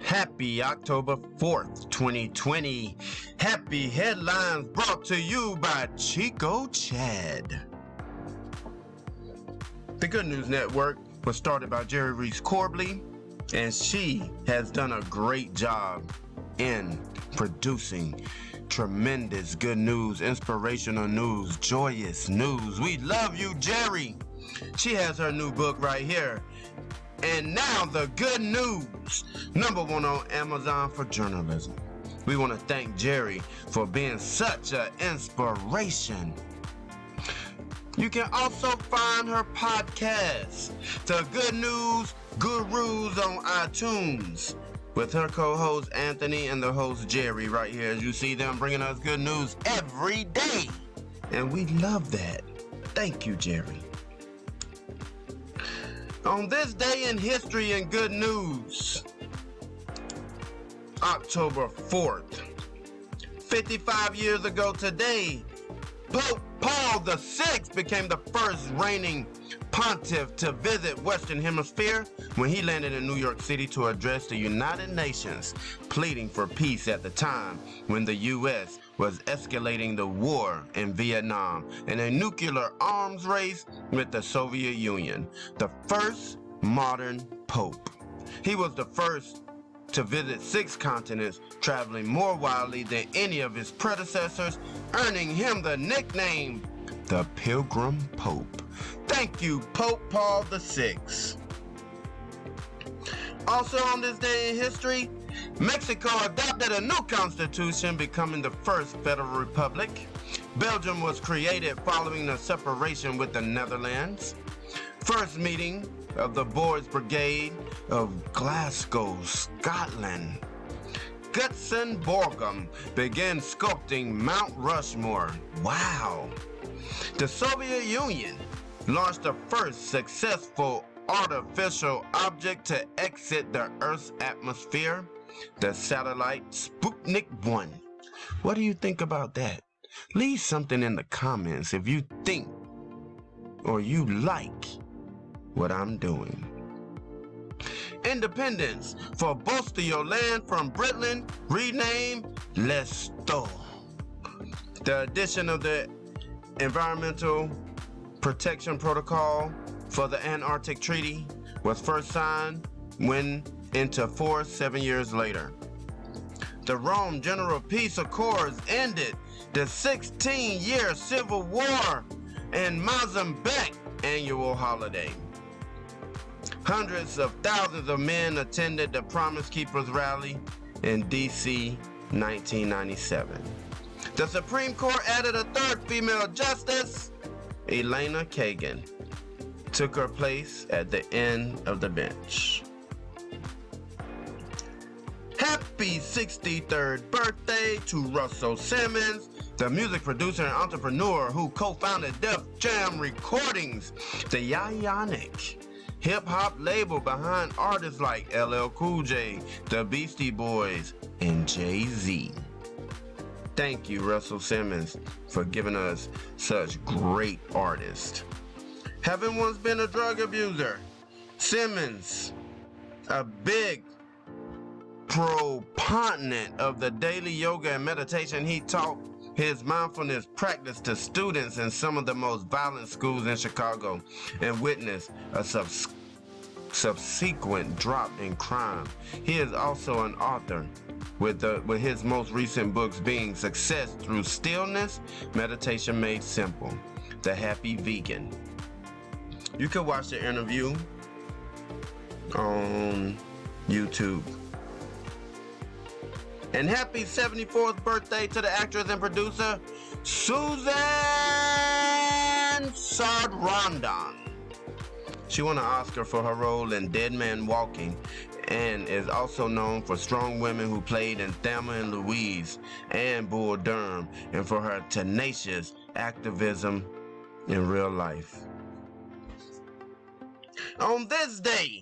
Happy October 4th, 2020. Happy headlines brought to you by Chico Chad. The Good News Network was started by Jerry Weis-Corbley, and she has done a great job in producing tremendous good news, inspirational news, joyous news. We love you, Jerry. She has her new book right here. And now the good news, #1 on Amazon for journalism. We want to thank Jerry for being such an inspiration. You can also find her podcast, The Good News Gurus, on iTunes, with her co-host Anthony and the host Jerry right here. As you see them bringing us good news every day. And we love that. Thank you, Jerry. On this day in history and good news, October 4th, 55 years ago today, Pope Paul VI became the first reigning pontiff to visit Western Hemisphere when he landed in New York City to address the United Nations, pleading for peace at the time when the U.S. was escalating the war in Vietnam in a nuclear arms race with the Soviet Union, the first modern pope. He was the first to visit 6 continents, traveling more widely than any of his predecessors, earning him the nickname the Pilgrim Pope. Thank you, Pope Paul VI. Also on this day in history, Mexico adopted a new constitution, becoming the first federal republic. Belgium was created following the separation with the Netherlands. First meeting of the Boys Brigade of Glasgow, Scotland. Gutzon Borglum began sculpting Mount Rushmore. Wow. The Soviet Union launched the first successful artificial object to exit the Earth's atmosphere, the satellite Sputnik 1. What do you think about that? Leave something in the comments if you think or you like what I'm doing. Independence for Bastille land from Britain, renamed Leicester. The addition of the Environmental Protection Protocol for the Antarctic Treaty was first signed when into force 7 years later. The Rome General Peace Accords ended the 16-year civil war and Mozambique annual holiday. Hundreds of thousands of men attended the Promise Keepers rally in D.C. 1997. The Supreme Court added a third female justice, Elena Kagan, took her place at the end of the bench. Happy 63rd birthday to Russell Simmons, the music producer and entrepreneur who co-founded Def Jam Recordings, the Ionic hip-hop label behind artists like LL Cool J, the Beastie Boys, and Jay-Z. Thank you, Russell Simmons, for giving us such great artists. Having once been a drug abuser, Simmons, a big proponent of the daily yoga and meditation, he taught his mindfulness practice to students in some of the most violent schools in Chicago and witnessed a subsequent drop in crime. He is also an author, with his most recent books being Success Through Stillness, Meditation Made Simple, The Happy Vegan. You can watch the interview on YouTube. And happy 74th birthday to the actress and producer, Susan Sarandon. She won an Oscar for her role in Dead Man Walking and is also known for Strong Women, who played in Thelma and Louise and Bull Durham, and for her tenacious activism in real life. On this day,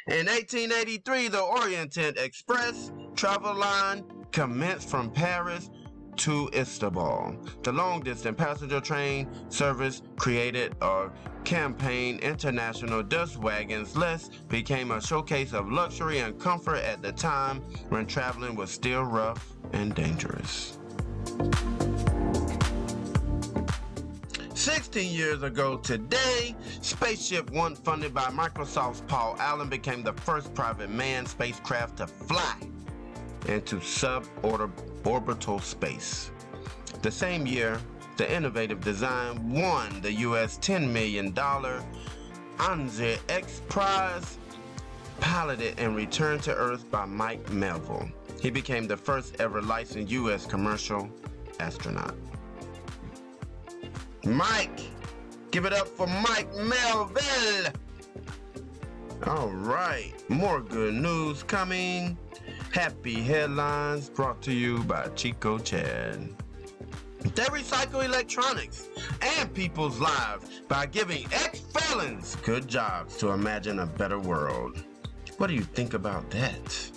in 1883, the Orient Express travel line commenced from Paris to Istanbul. The long-distance passenger train service created a campaign International Dust Wagons List became a showcase of luxury and comfort at the time when traveling was still rough and dangerous. 16 years ago today, Spaceship One, funded by Microsoft's Paul Allen, became the first private manned spacecraft to fly into suborbital space. The same year, the innovative design won the U.S. $10 million Anzir X Prize, piloted and returned to Earth by Mike Melville. He became the first ever licensed U.S. commercial astronaut. Mike! Give it up for Mike Melville! All right, more good news coming. Happy headlines brought to you by Chico Chad. They recycle electronics and people's lives by giving ex-felons good jobs to imagine a better world. What do you think about that?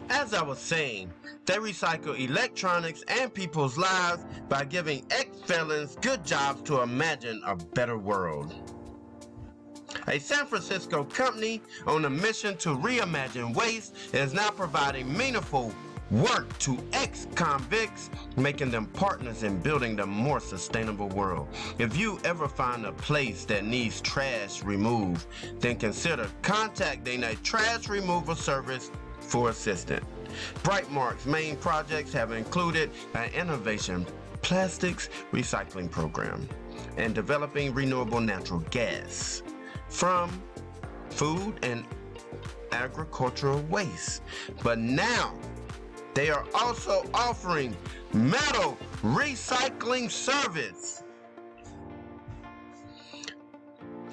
As I was saying, they recycle electronics and people's lives by giving ex-felons good jobs to imagine a better world. A San Francisco company on a mission to reimagine waste is now providing meaningful work to ex-convicts, making them partners in building a more sustainable world. If you ever find a place that needs trash removed, then consider contacting a trash removal service for assistance. Brightmark's main projects have included an innovation plastics recycling program and developing renewable natural gas from food and agricultural waste. But now they are also offering metal recycling service.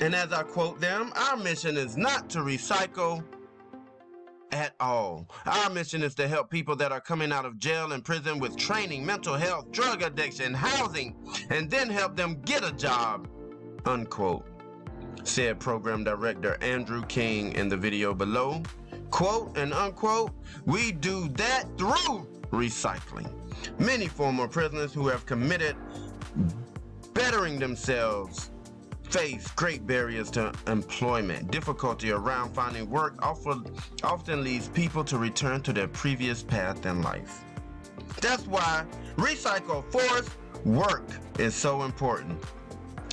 And as I quote them, our mission is not to recycle at all. Our mission is to help people that are coming out of jail and prison with training, mental health, drug addiction, housing, and then help them get a job, unquote, said Program Director Andrew King in the video below. Quote and unquote, we do that through recycling. Many former prisoners who have committed bettering themselves face great barriers to employment. Difficulty around finding work often leads people to return to their previous path in life. That's why recycle forced work is so important,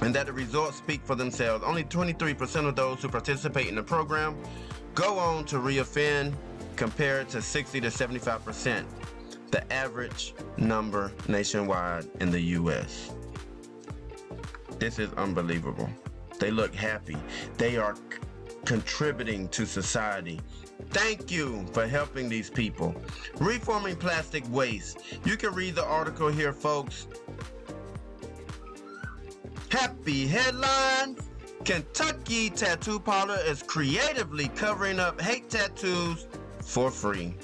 and that the results speak for themselves. Only 23% of those who participate in the program go on to reoffend, compared to 60 to 75%, the average number nationwide in the U.S. This is unbelievable. They look happy. They are contributing to society. Thank you for helping these people. Reforming plastic waste. You can read the article here, folks. Happy headlines. Kentucky tattoo parlor is creatively covering up hate tattoos for free.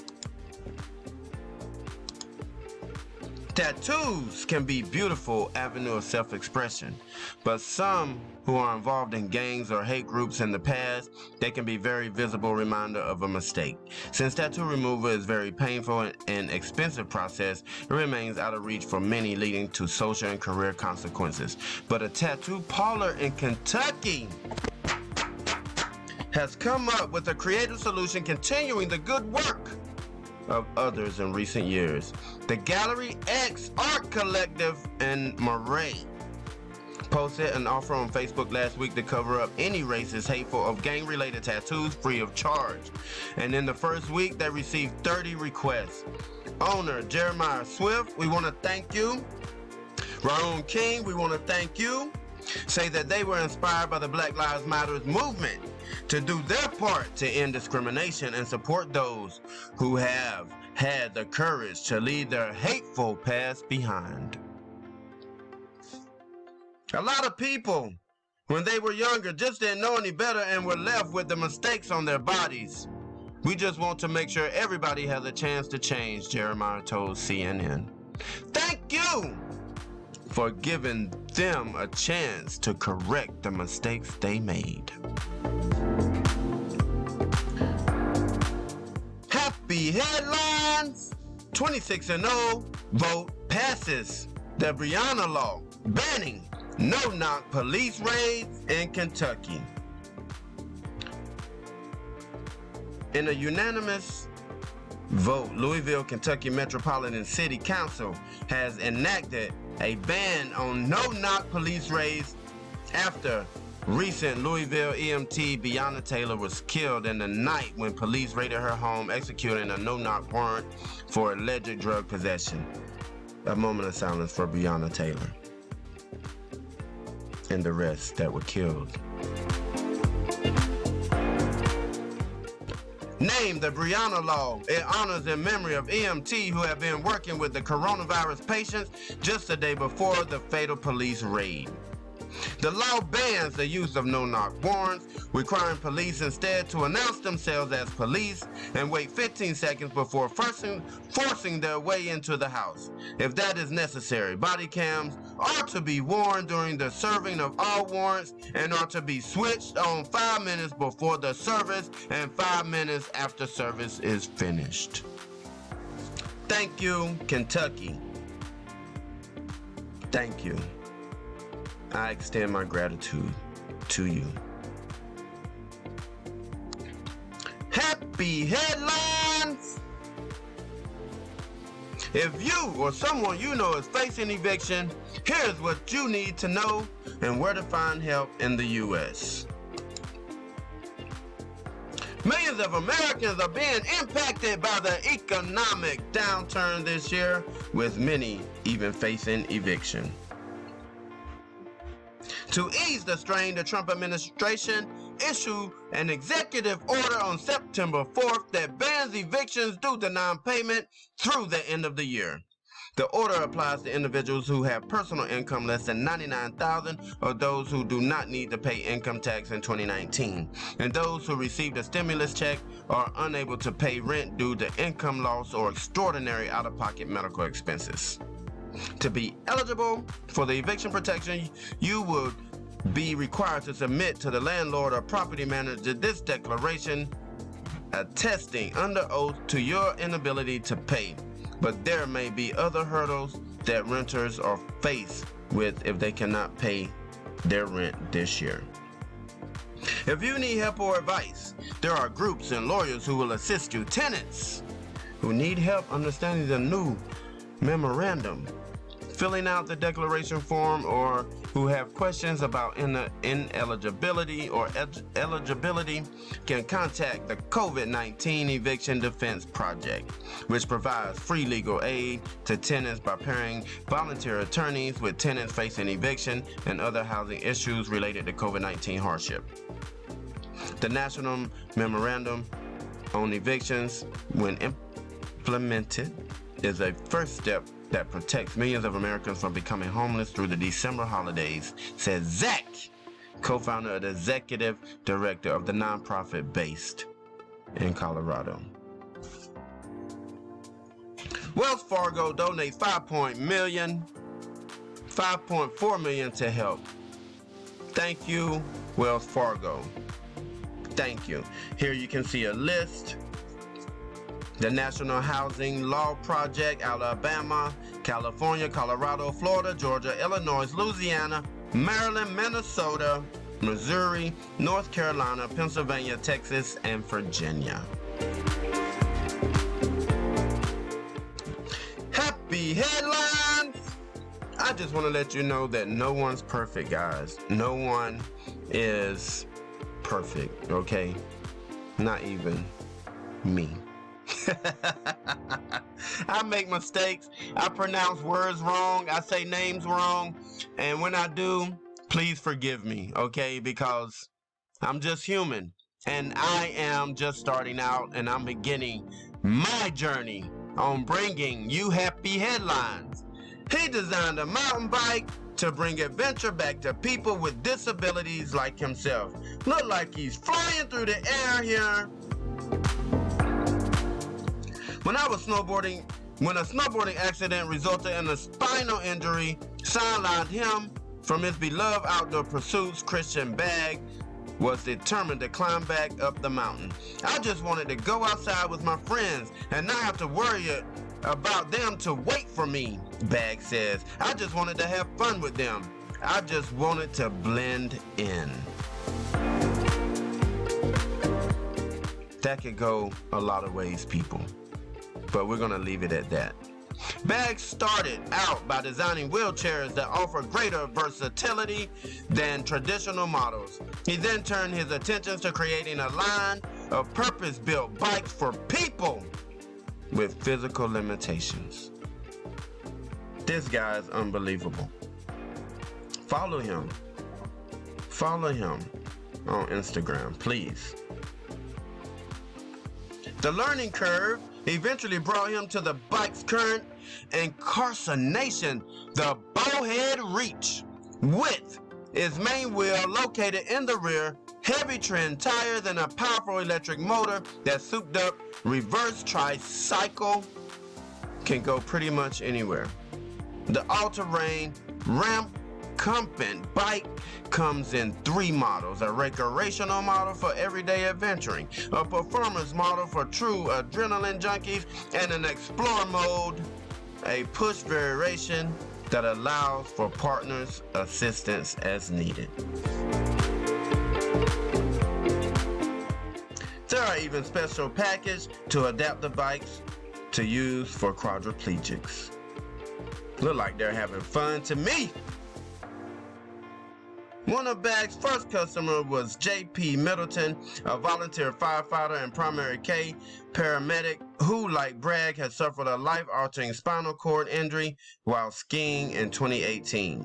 Tattoos can be a beautiful avenue of self-expression, but some who are involved in gangs or hate groups in the past, they can be a very visible reminder of a mistake. Since tattoo removal is a very painful and expensive process, it remains out of reach for many, leading to social and career consequences. But a tattoo parlor in Kentucky has come up with a creative solution, continuing the good work of others in recent years. The Gallery X Art Collective in Murray posted an offer on Facebook last week to cover up any racist, hateful, of gang-related tattoos free of charge. And in the first week, they received 30 requests. Owner Jeremiah Swift, we want to thank you. Raoul King, we want to thank you. Say that they were inspired by the Black Lives Matter movement to do their part to end discrimination and support those who have had the courage to leave their hateful past behind. A lot of people, when they were younger, just didn't know any better and were left with the mistakes on their bodies. We just want to make sure everybody has a chance to change, Jeremiah told CNN. Thank you for giving them a chance to correct the mistakes they made. Happy headlines! 26-0 vote passes the Breonna law banning no-knock police raids in Kentucky. In a unanimous vote, Louisville, Kentucky Metropolitan City Council has enacted a ban on no-knock police raids after recent Louisville EMT Breonna Taylor was killed in the night when police raided her home, executing a no-knock warrant for alleged drug possession. A moment of silence for Breonna Taylor and the rest that were killed. Named the Breonna Law, it honors in memory of EMT who have been working with the coronavirus patients just the day before the fatal police raid. The law bans the use of no-knock warrants, requiring police instead to announce themselves as police and wait 15 seconds before forcing their way into the house. If that is necessary, body cams are to be worn during the serving of all warrants and are to be switched on 5 minutes before the service and 5 minutes after service is finished. Thank you, Kentucky. Thank you. I extend my gratitude to you. Happy headlines! If you or someone you know is facing eviction, here's what you need to know and where to find help in the U.S. Millions of Americans are being impacted by the economic downturn this year, with many even facing eviction. To ease the strain, the Trump administration issued an executive order on September 4th that bans evictions due to non-payment through the end of the year. The order applies to individuals who have personal income less than $99,000 or those who do not need to pay income tax in 2019, and those who received a stimulus check are unable to pay rent due to income loss or extraordinary out-of-pocket medical expenses. To be eligible for the eviction protection, you would be required to submit to the landlord or property manager this declaration attesting under oath to your inability to pay. But there may be other hurdles that renters are faced with if they cannot pay their rent this year. If you need help or advice, there are groups and lawyers who will assist you. Tenants who need help understanding the new memorandum, filling out the declaration form, or who have questions about ineligibility or eligibility can contact the COVID-19 Eviction Defense Project, which provides free legal aid to tenants by pairing volunteer attorneys with tenants facing eviction and other housing issues related to COVID-19 hardship. The National Memorandum on Evictions, when implemented, is a first step that protects millions of Americans from becoming homeless through the December holidays, says Zach, co-founder and executive director of the nonprofit based in Colorado. Wells Fargo donates $5.4 million to help. Thank you, Wells Fargo. Thank you. Here you can see a list. The National Housing Law Project, Alabama, California, Colorado, Florida, Georgia, Illinois, Louisiana, Maryland, Minnesota, Missouri, North Carolina, Pennsylvania, Texas, and Virginia. Happy headlines! I just want to let you know that no one's perfect, guys. No one is perfect, okay? Not even me. I make mistakes. I pronounce words wrong. I say names wrong. And when I do, please forgive me, okay? Because I'm just human. And I am just starting out, and I'm beginning my journey on bringing you happy headlines. He designed a mountain bike to bring adventure back to people with disabilities like himself. Look like he's flying through the air here. When a snowboarding accident resulted in a spinal injury, sidelined him from his beloved outdoor pursuits, Christian Bagg was determined to climb back up the mountain. I just wanted to go outside with my friends and not have to worry about them to wait for me, Bag says. I just wanted to have fun with them. I just wanted to blend in. That could go a lot of ways, people, but we're gonna leave it at that. Bag started out by designing wheelchairs that offer greater versatility than traditional models. He then turned his attention to creating a line of purpose-built bikes for people with physical limitations. This guy is unbelievable. Follow him. Follow him on Instagram, please. The learning curve eventually brought him to the bike's current incarnation, the Bowhead Reach. With its main wheel located in the rear, heavy trend tires, and a powerful electric motor that souped up reverse tricycle can go pretty much anywhere. The all-terrain ramp-competent bike comes in 3 models: a recreational model for everyday adventuring, a performance model for true adrenaline junkies, and an explore mode, a push variation that allows for partners' assistance as needed. There are even special packages to adapt the bikes to use for quadriplegics. Look like they're having fun to me. One of Bag's first customers was J.P. Middleton, a volunteer firefighter and primary care paramedic who, like Bragg, had suffered a life-altering spinal cord injury while skiing in 2018.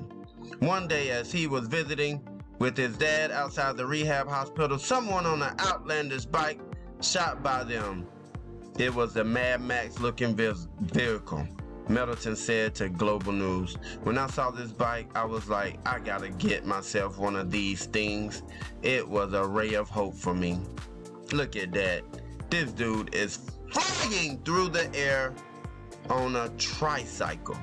One day, as he was visiting with his dad outside the rehab hospital, someone on an outlandish bike shot by them. It was a Mad Max-looking vehicle. Middleton said to Global News, "When I saw this bike, I was like, I gotta get myself one of these things. It was a ray of hope for me." Look at that. This dude is flying through the air on a tricycle.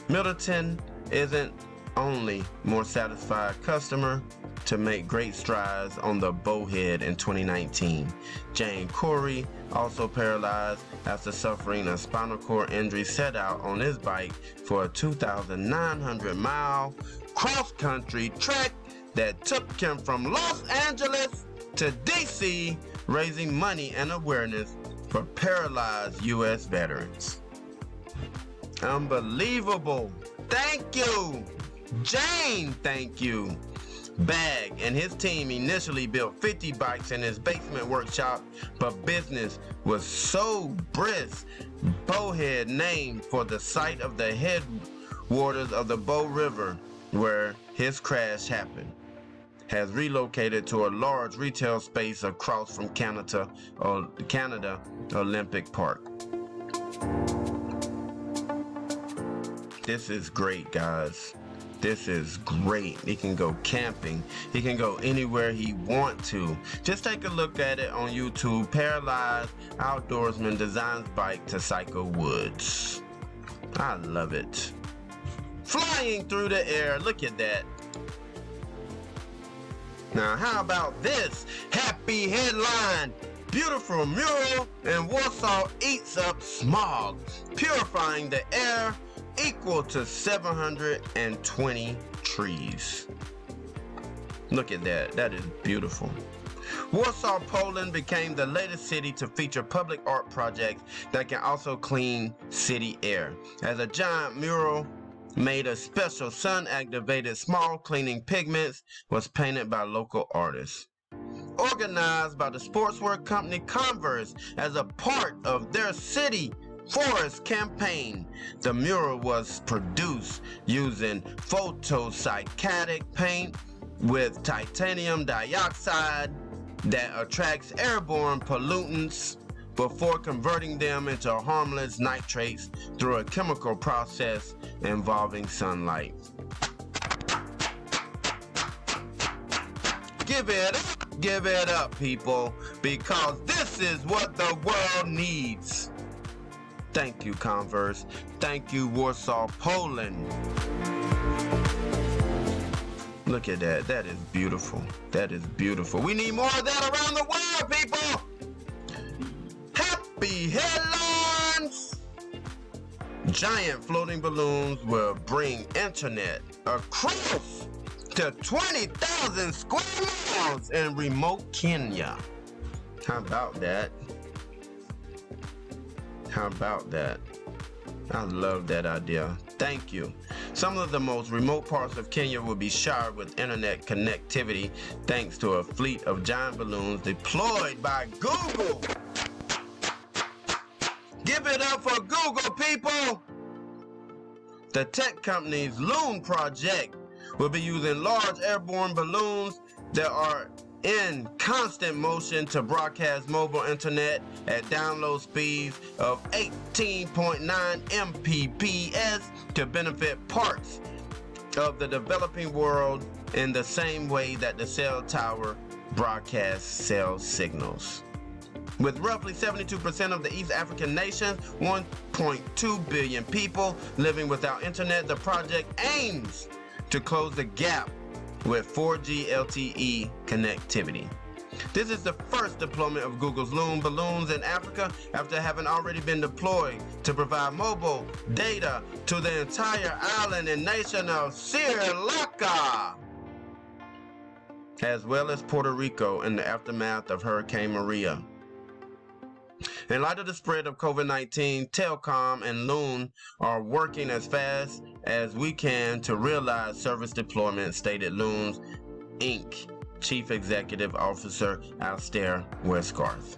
Middleton isn't only more satisfied customer to make great strides on the Bowhead in 2019. Jane Corey, also paralyzed after suffering a spinal cord injury, set out on his bike for a 2,900-mile cross-country trek that took him from Los Angeles to DC, raising money and awareness for paralyzed U.S. veterans. Unbelievable. Thank you, Jane. Thank you. Bag and his team initially built 50 bikes in his basement workshop, but business was so brisk, Bowhead, named for the site of the headwaters of the Bow River where his crash happened, has relocated to a large retail space across from Canada Olympic Park. This is great, guys. This is great. He can go camping. He can go anywhere he wants to. Just take a look at it on YouTube. Paralyzed outdoorsman designs bike to cycle woods. I love it. Flying through the air. Look at that. Now, how about this? Happy headline. Beautiful mural in Warsaw eats up smog, purifying the air equal to 720 trees. Look at that. That is beautiful. Warsaw, Poland became the latest city to feature public art projects that can also clean city air, as a giant mural made of special sun-activated small cleaning pigments was painted by local artists. Organized by the sportswear company Converse as a part of their City Forest campaign, the mural was produced using photocycatic paint with titanium dioxide that attracts airborne pollutants before converting them into harmless nitrates through a chemical process involving sunlight. Give it up, people, because this is what the world needs. Thank you, Converse. Thank you, Warsaw, Poland. Look at that. That is beautiful. That is beautiful. We need more of that around the world, people. Happy headlines. Giant floating balloons will bring internet across to 20,000 square miles in remote Kenya. How about that? How about that? I love that idea. Thank you. Some of the most remote parts of Kenya will be showered with internet connectivity thanks to a fleet of giant balloons deployed by Google. Give it up for Google, people! The tech company's Loon project will be using large airborne balloons that are in constant motion to broadcast mobile internet at download speeds of 18.9 Mbps to benefit parts of the developing world in the same way that the cell tower broadcasts cell signals. With roughly 72% of the East African nations, 1.2 billion people living without internet, the project aims to close the gap with 4G LTE connectivity. This is the first deployment of Google's Loon balloons in Africa after having already been deployed to provide mobile data to the entire island and nation of Sri Lanka, as well as Puerto Rico in the aftermath of Hurricane Maria. In light of the spread of COVID-19, Telcom and Loon are working as fast as we can to realize service deployment, stated Loon's Inc. Chief Executive Officer Alastair Westgarth.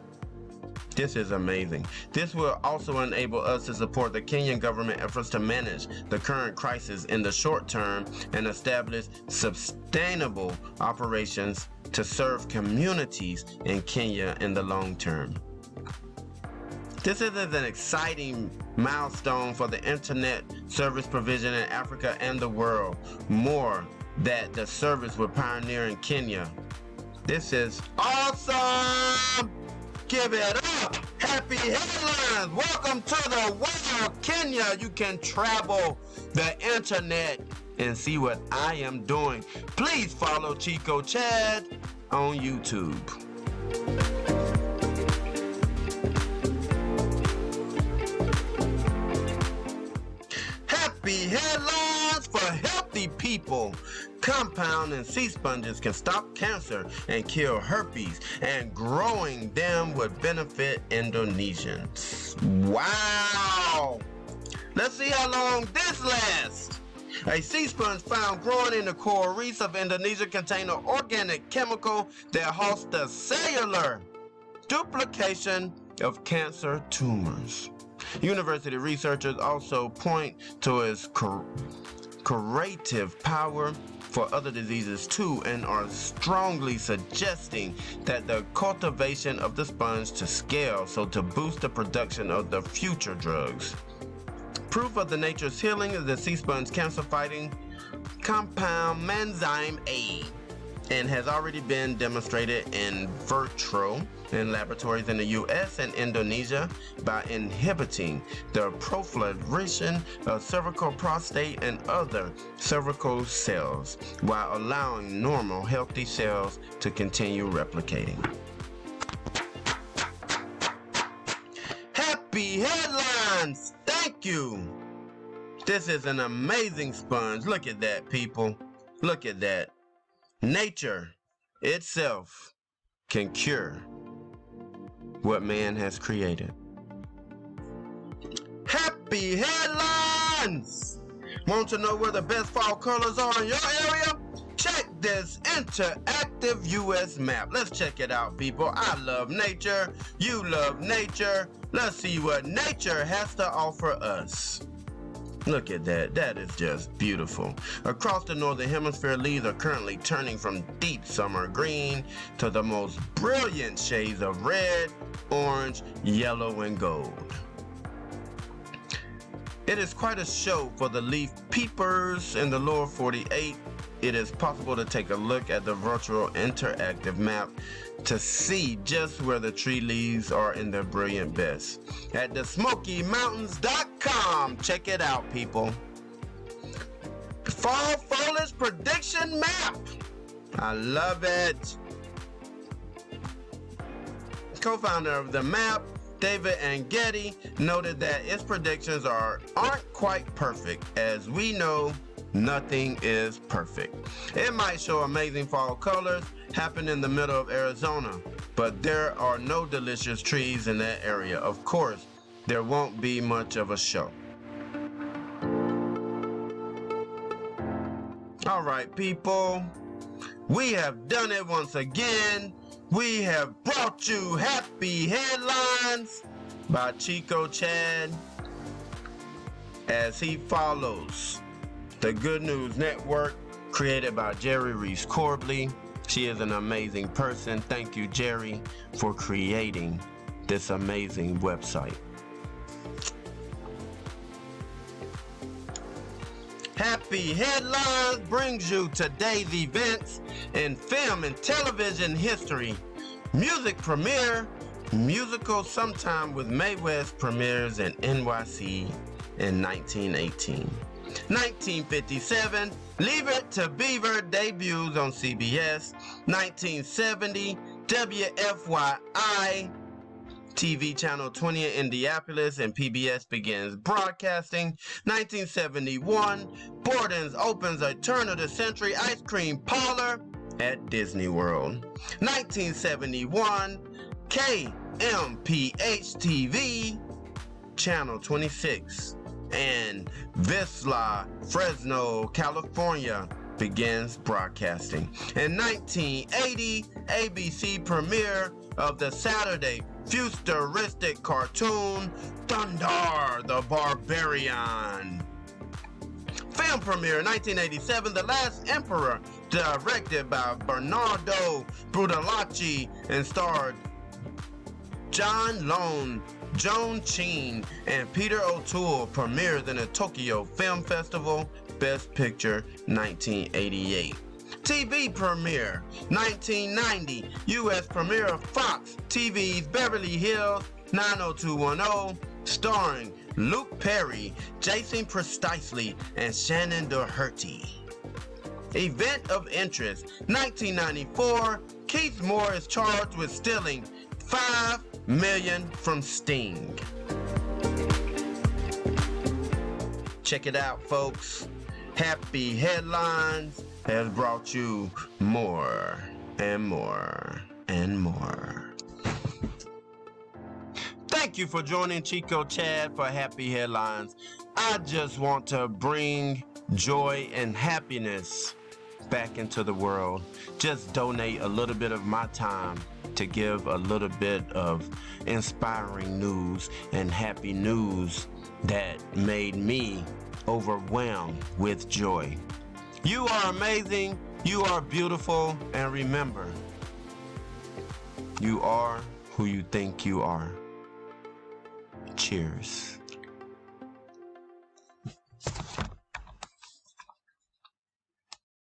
This is amazing. This will also enable us to support the Kenyan government efforts to manage the current crisis in the short term and establish sustainable operations to serve communities in Kenya in the long term. This is an exciting milestone for the internet service provision in Africa and the world. More that the service will pioneer in Kenya. This is awesome! Give it up! Happy headlines! Welcome to the world, Kenya! You can travel the internet and see what I am doing. Please follow Chico Chad on YouTube. Happy headlines for healthy people. Compound and sea sponges can stop cancer and kill herpes, and growing them would benefit Indonesians. Wow! Let's see how long this lasts. A sea sponge found growing in the coral reefs of Indonesia contain an organic chemical that halts the cellular duplication of cancer tumors. University researchers also point to its curative power for other diseases too, and are strongly suggesting that the cultivation of the sponge to scale so to boost the production of the future drugs. Proof of the nature's healing is the sea sponge cancer-fighting compound Manzyme A, and has already been demonstrated in vitro in laboratories in the US and Indonesia by inhibiting the proliferation of cervical, prostate, and other cervical cells while allowing normal, healthy cells to continue replicating. Happy headlines! Thank you! This is an amazing sponge. Look at that, people. Look at that. Nature itself can cure what man has created. Happy headlines! Want to know where the best fall colors are in your area? Check this interactive US map. Let's check it out, people. I love nature. You love nature. Let's see what nature has to offer us. Look at that. That is just beautiful. Across the northern hemisphere, leaves are currently turning from deep summer green to the most brilliant shades of red, orange, yellow, and gold. It is quite a show for the leaf peepers in the lower 48. It is possible to take a look at the virtual interactive map to see just where the tree leaves are in their brilliant best at thesmokymountains.com. Check it out, people. Fall foliage prediction map. I love it. Co-founder of the map, David Angetti, noted that its predictions aren't quite perfect. As we know, nothing is perfect. It might show amazing fall colors happen in the middle of Arizona, but there are no delicious trees in that area. Of course, there won't be much of a show. All right, people, we have done it once again. We have brought you Happy Headlines by Chico Chad as he follows the Good News Network created by Jerry Weis-Corbley. She is an amazing person. Thank you, Jerry, for creating this amazing website. Happy Headlines brings you today's events in film and television history. Music premiere, musical Sometime with Mae West premieres in NYC in 1918. 1957, Leave It to Beaver debuts on CBS. 1970, WFYI TV channel 20 in Indianapolis and PBS begins broadcasting. 1971, Borden's opens a turn of the century ice cream parlor at Disney World. 1971, KMPH TV channel 26 and Visla, Fresno, California begins broadcasting. In 1980, ABC premiere of the Saturday futuristic cartoon Thunder the Barbarian. Film premiere 1987, The Last Emperor, directed by Bernardo Brutolacci and starred John Lone, Joan Cheen, and Peter O'Toole, premiered in the Tokyo Film Festival, Best Picture 1988. TV premiere 1990, U.S. premiere of Fox TV's Beverly Hills 90210, starring Luke Perry, Jason Precisely, and Shannon Doherty. Event of interest 1994, Keith Moore is charged with stealing $5 million from Sting. Check it out, folks. Happy Headlines has brought you more and more and more. Thank you for joining Chico Chad for Happy Headlines. I just want to bring joy and happiness back into the world. Just donate a little bit of my time to give a little bit of inspiring news and happy news that made me overwhelmed with joy. You are amazing, you are beautiful, and remember, you are who you think you are. Cheers.